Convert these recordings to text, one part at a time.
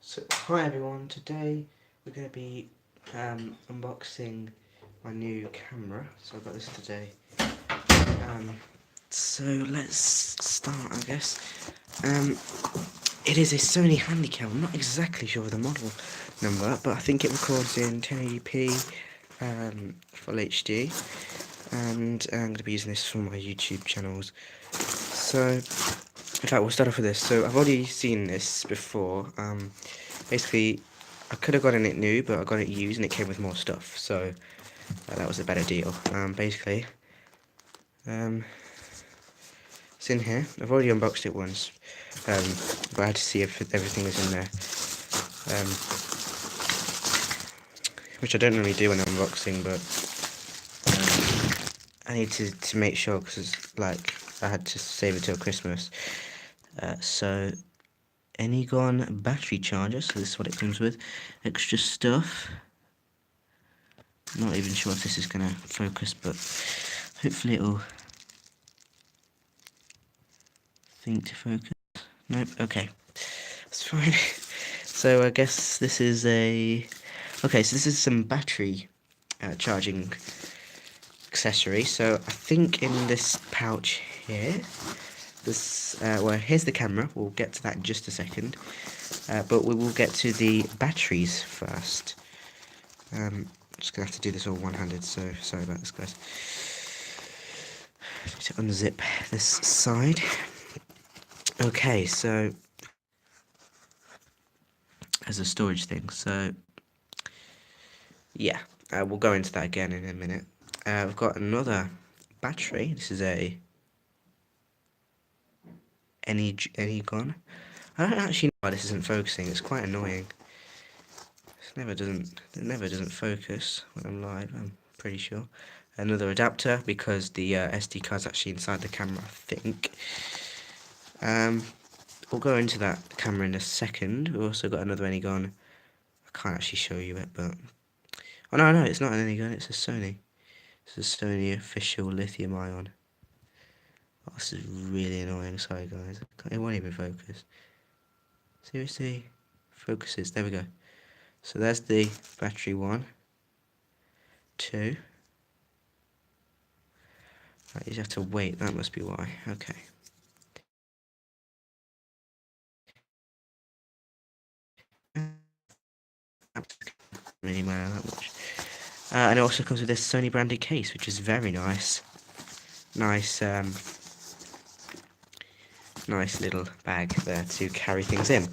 So, hi everyone, today we're going to be unboxing my new camera. So I got this today. So let's start, I guess. It is a Sony Handycam. I'm not exactly sure of the model number, but I think it records in 1080p, Full HD, and I'm going to be using this for my YouTube channels. So, in fact, we'll start off with this. So I've already seen this before. Basically, I could have gotten it new, but I got it used and it came with more stuff. So that was a better deal. Basically, it's in here. I've already unboxed it once, but I had to see if everything was in there. Which I don't normally do when I'm unboxing, but I need to make sure because like I had to save it till Christmas. So Anygon battery charger, so this is what it comes with. Extra stuff. Not even sure if this is going to focus, but hopefully it'll think to focus. Nope, okay. That's fine. So I guess this is a... Okay, so this is some battery charging accessory. So I think in this pouch here, this well, here's the camera. We'll get to that in just a second. But we will get to the batteries first. Just gonna have to do this all one-handed, so sorry about this, guys. Need to unzip this side. Okay, so as a storage thing, so yeah, we'll go into that again in a minute. We've got another battery. This is a Anygon. I don't actually know why this isn't focusing. It's quite annoying. It never doesn't focus when I'm live. I'm pretty sure. Another adapter because the SD card's actually inside the camera, I think. We'll go into that camera in a second. We've also got another Anygon. I can't actually show you it, but... Oh, no, it's not an Anygon, it's a Sony. It's a Sony official lithium ion. Oh, this is really annoying, sorry guys. It won't even focus. Seriously? Focuses, there we go. So there's the battery 1. 2. Right, you just have to wait, that must be why. Okay. Really matter that much. And it also comes with this Sony branded case, which is very nice. Nice little bag there to carry things in.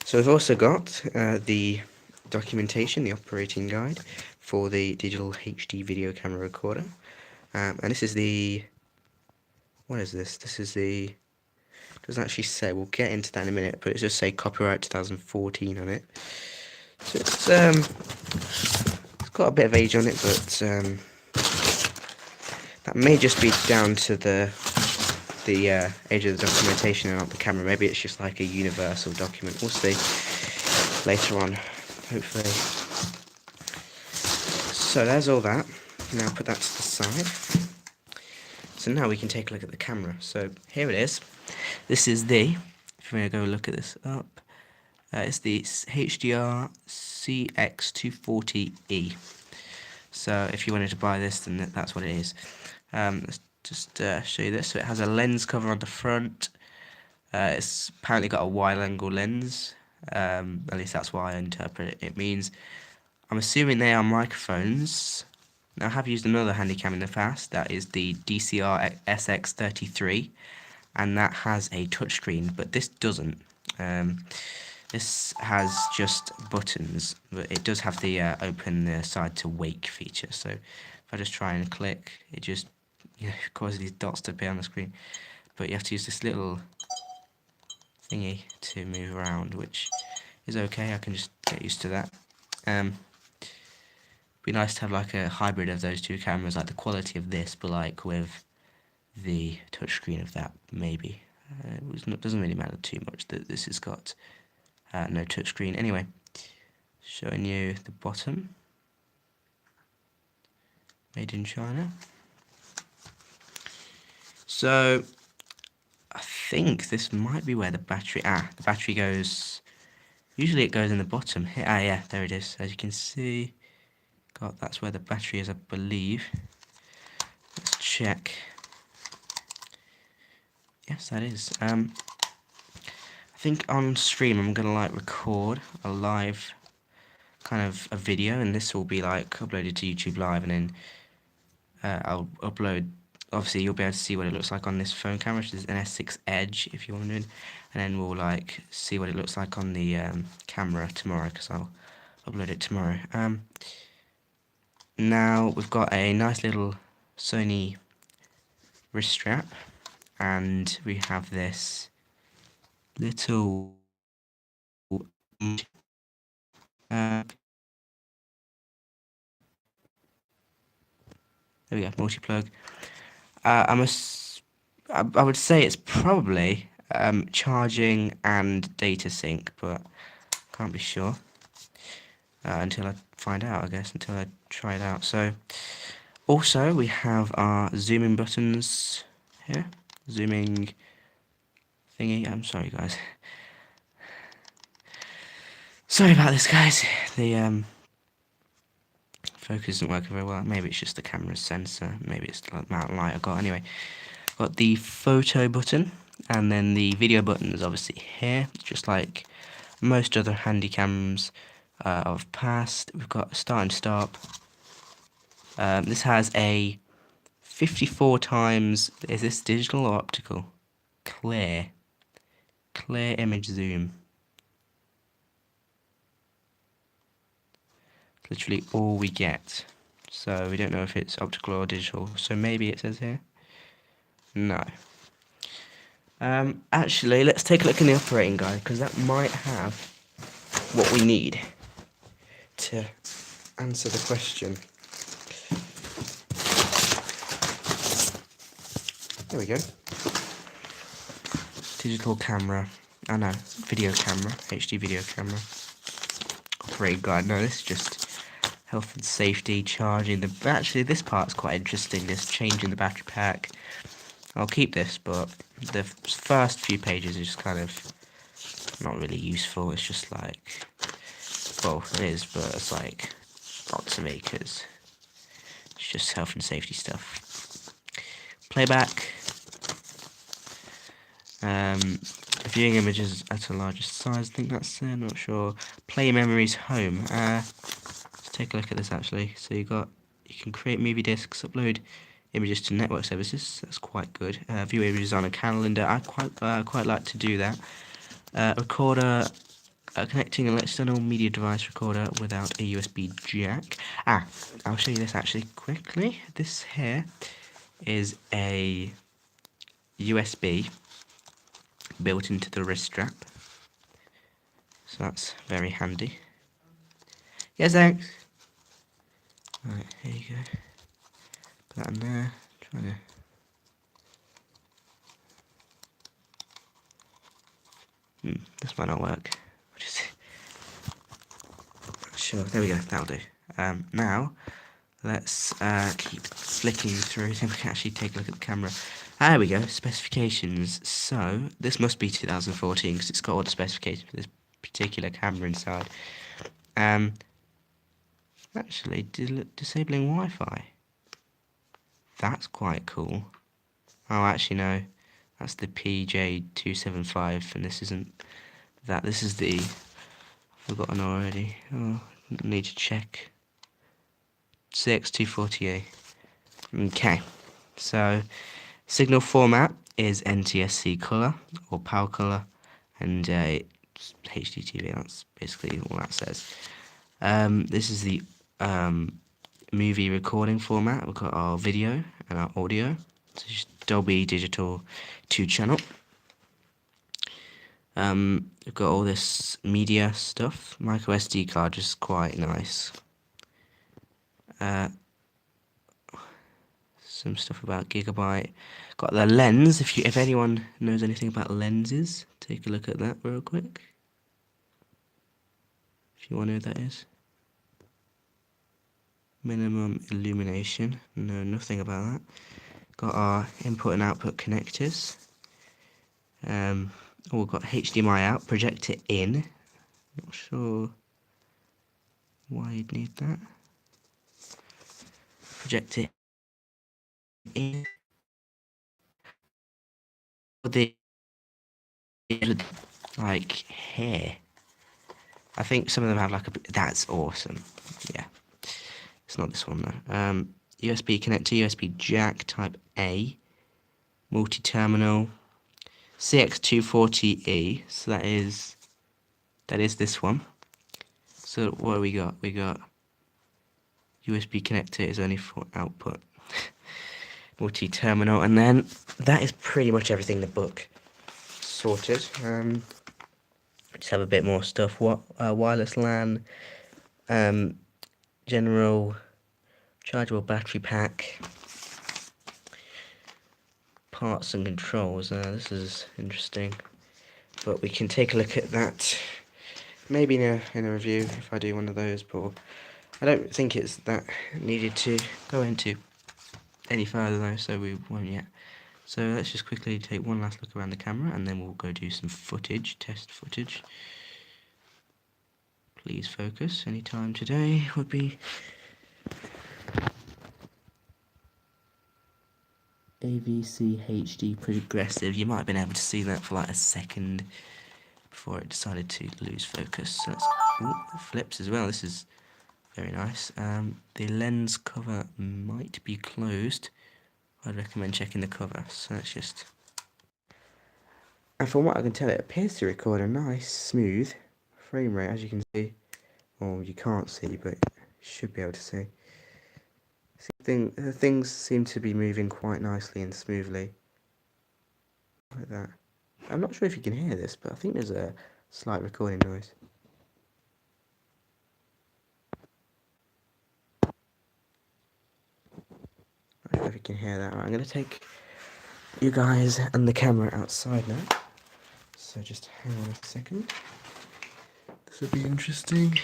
So we've also got the documentation, the operating guide for the digital HD video camera recorder. And this is the... What is this? This is the... Doesn't actually say, we'll get into that in a minute, but it just say copyright 2014 on it. So it's got a bit of age on it, but that may just be down to the age of the documentation and not the camera. Maybe it's just like a universal document. We'll see later on, hopefully. So there's all that. Now put that to the side. So now we can take a look at the camera. So here it is. This is the, if we go look at this up, it's the HDR CX240E. So if you wanted to buy this, then that's what it is. Let's just show you this. So it has a lens cover on the front. It's apparently got a wide-angle lens. At least that's what I interpret it. It means, I'm assuming they are microphones. Now I have used another Handycam in the past. That is the DCR SX33, and that has a touchscreen, but this doesn't. This has just buttons, but it does have the open the side to wake feature. So if I just try and click, it just causes these dots to appear on the screen. But you have to use this little thingy to move around, which is okay. I can just get used to that. Be nice to have like a hybrid of those two cameras, like the quality of this, but like with the touchscreen of that, maybe. It doesn't really matter too much that this has got no touchscreen. Anyway, showing you the bottom. Made in China. So I think this might be where the battery... the battery goes Usually it goes in the bottom here. Ah, yeah, there it is. As you can see, that's where the battery is, I believe. Let's check. Yes, that is. I think on stream I'm gonna like record a live kind of a video, and this will be like uploaded to YouTube Live, and then I'll upload. Obviously, you'll be able to see what it looks like on this phone camera, which is an S6 Edge, if you're wondering, and then we'll like see what it looks like on the camera tomorrow, because I'll upload it tomorrow. Now we've got a nice little Sony wrist strap, and we have this little there we go, multi-plug. I would say it's probably charging and data sync, but can't be sure until I find out, I guess, until I try it out. So also we have our zooming buttons here, zooming thingy. I'm sorry guys, sorry about this guys. The focus isn't working very well. Maybe it's just the camera's sensor, maybe it's the amount of light I got. Anyway, got the photo button, and then the video button is obviously here, just like most other Handycams I've passed. We've got start and stop. This has a 54 times, is this digital or optical? Clear image zoom. Literally all we get. So we don't know if it's optical or digital. So maybe it says here. No. Actually, let's take a look in the operating guide, because that might have what we need to answer the question. There we go. Digital camera. Oh no, video camera. HD video camera. Operating guide. No, this is just health and safety, charging the... Actually, this part's quite interesting, this changing the battery pack. I'll keep this, but the first few pages is just kind of not really useful. It's just like... Well, it is, but it's like not to me, because it's just health and safety stuff. Playback. Viewing images at a larger size, I think that's there, not sure. Play memories home. Let's take a look at this actually. So you can create movie discs, upload images to network services. That's quite good. View images on a calendar. I quite like to do that. Recorder, connecting an external media device recorder without a USB jack. I'll show you this actually quickly. This here is a USB built into the wrist strap, so that's very handy. Yes, thanks. Right, here you go. Put that in there. Trying to. This might not work. Sure. There we go. That'll do. Now let's keep flicking through, so we can actually take a look at the camera. There we go, specifications. So, this must be 2014, because it's got all the specifications for this particular camera inside. Actually, disabling Wi-Fi. That's quite cool. Oh, actually, no. That's the PJ275, and this isn't that. This is the... I've forgotten already. Oh, need to check. CX240A. Okay, so... Signal format is NTSC color or PAL color, and it's HDTV. That's basically all that says. This is the movie recording format. We've got our video and our audio. So it's Dolby Digital 2-channel. We've got all this media stuff. Micro SD card, just quite nice. Some stuff about Gigabyte. Got the lens. If anyone knows anything about lenses, take a look at that real quick. If you want to know what that is. Minimum illumination. No, nothing about that. Got our input and output connectors. We've got HDMI out, projector in. Not sure why you'd need that. Project it in the like here. I think some of them have like that's awesome. Yeah, it's not this one though. USB connector, USB jack type A, multi-terminal, CX240E. So that is this one. So what do we got? We got USB connector is only for output. Multi-terminal, and then that is pretty much everything in the book sorted. Just have a bit more stuff. What wireless LAN, general chargeable battery pack, parts and controls. This is interesting, but we can take a look at that maybe in a review if I do one of those. But I don't think it's that needed to go into any further though, so we won't yet. So let's just quickly take one last look around the camera, and then we'll go do some footage, test footage. Please focus. Any time today would be AVC HD progressive. You might have been able to see that for like a second before it decided to lose focus. So let's, it flips as well. This is very nice. The lens cover might be closed. I'd recommend checking the cover. So let's just... And from what I can tell, it appears to record a nice, smooth frame rate, as you can see. Well, you can't see, but you should be able to see. Things seem to be moving quite nicely and smoothly. Like that. I'm not sure if you can hear this, but I think there's a slight recording noise. Not sure if you can hear that. Right, I'm going to take you guys and the camera outside now. So just hang on a second. This will be interesting.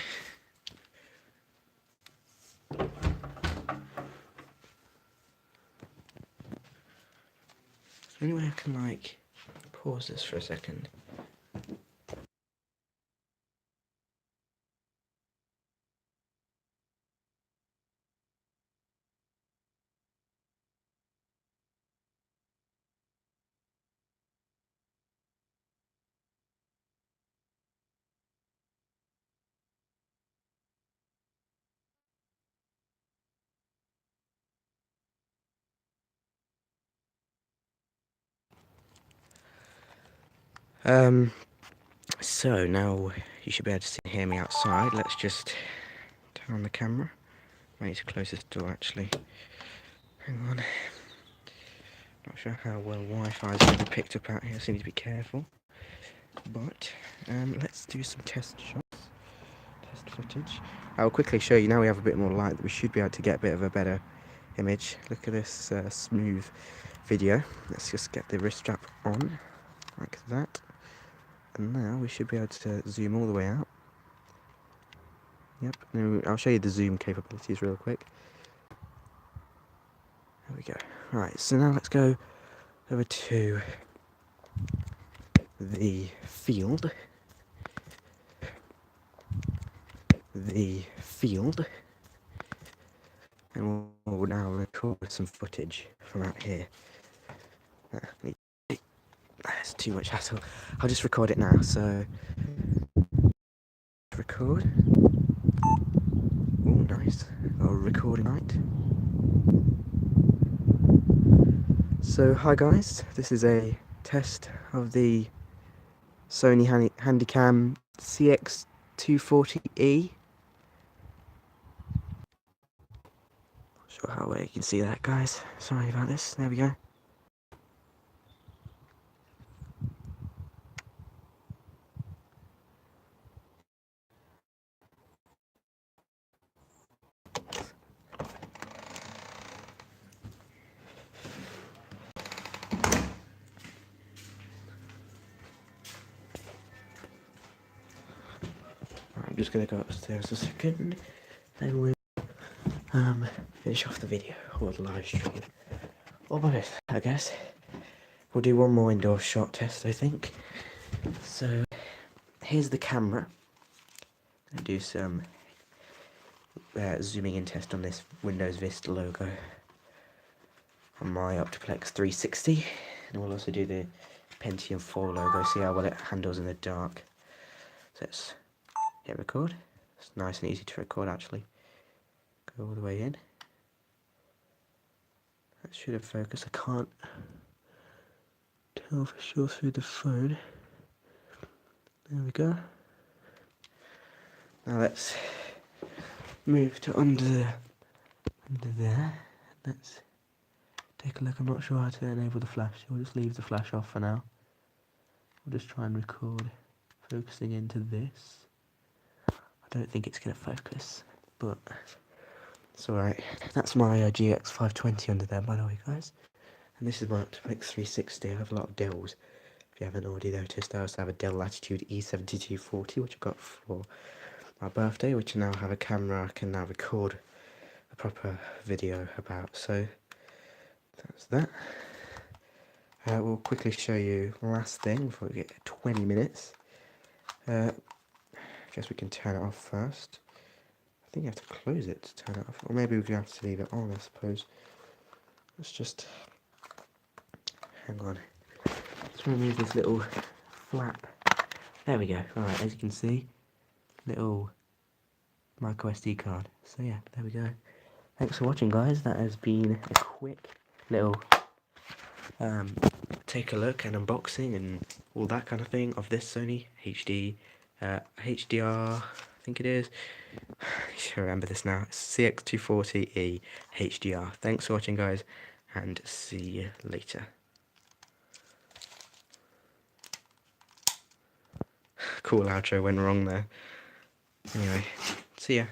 Anyway, I can like pause this for a second. So now you should be able to hear me outside. Let's just turn on the camera. I need to close this door actually. Hang on. Not sure how well Wi-Fi is going to be picked up out here, so you need to be careful. But let's do some test shots, test footage. I'll quickly show you now we have a bit more light that we should be able to get a bit of a better image. Look at this smooth video. Let's just get the wrist strap on like that. And now we should be able to zoom all the way out. Yep, now I'll show you the zoom capabilities real quick. There we go. Right, so now let's go over to the field. And we'll now record some footage from out here. That's too much hassle. I'll just record it now. So record. Oh, nice. Oh, recording right. So hi guys, this is a test of the Sony Handycam CX240E. Not sure how well you can see that, guys. Sorry about this. There we go. I'm just gonna go upstairs a second, and we'll finish off the video or the live stream, or both, I guess. We'll do one more indoor shot test, I think. So here's the camera. and do some zooming in test on this Windows Vista logo on my Optiplex 360, and we'll also do the Pentium 4 logo, see how well it handles in the dark. So let's hit record. It's nice and easy to record actually. Go all the way in. That should have focused. I can't tell for sure through the phone. There we go. Now let's move to under there. Let's take a look. I'm not sure how to enable the flash. We'll just leave the flash off for now. We'll just try and record focusing into this. I don't think it's going to focus, but it's alright. That's my GX520 under there, by the way, guys. And this is my Optiplex 360. I have a lot of Dells. If you haven't already noticed, I also have a Dell Latitude E7240, which I got for my birthday, which I now have a camera I can now record a proper video about. So that's that. We'll quickly show you the last thing before we get 20 minutes. I guess we can turn it off first. I think you have to close it to turn it off, or maybe we have to leave it on, I suppose. Let's just hang on. Let's remove this little flap. There we go. Alright, as you can see, little micro SD card. So yeah, there we go. Thanks for watching, guys. That has been a quick little take a look and unboxing and all that kind of thing of this Sony HDR, I think it is. I should remember this now. It's CX240E HDR. Thanks for watching, guys, and see you later. Cool outro went wrong there. Anyway, see ya.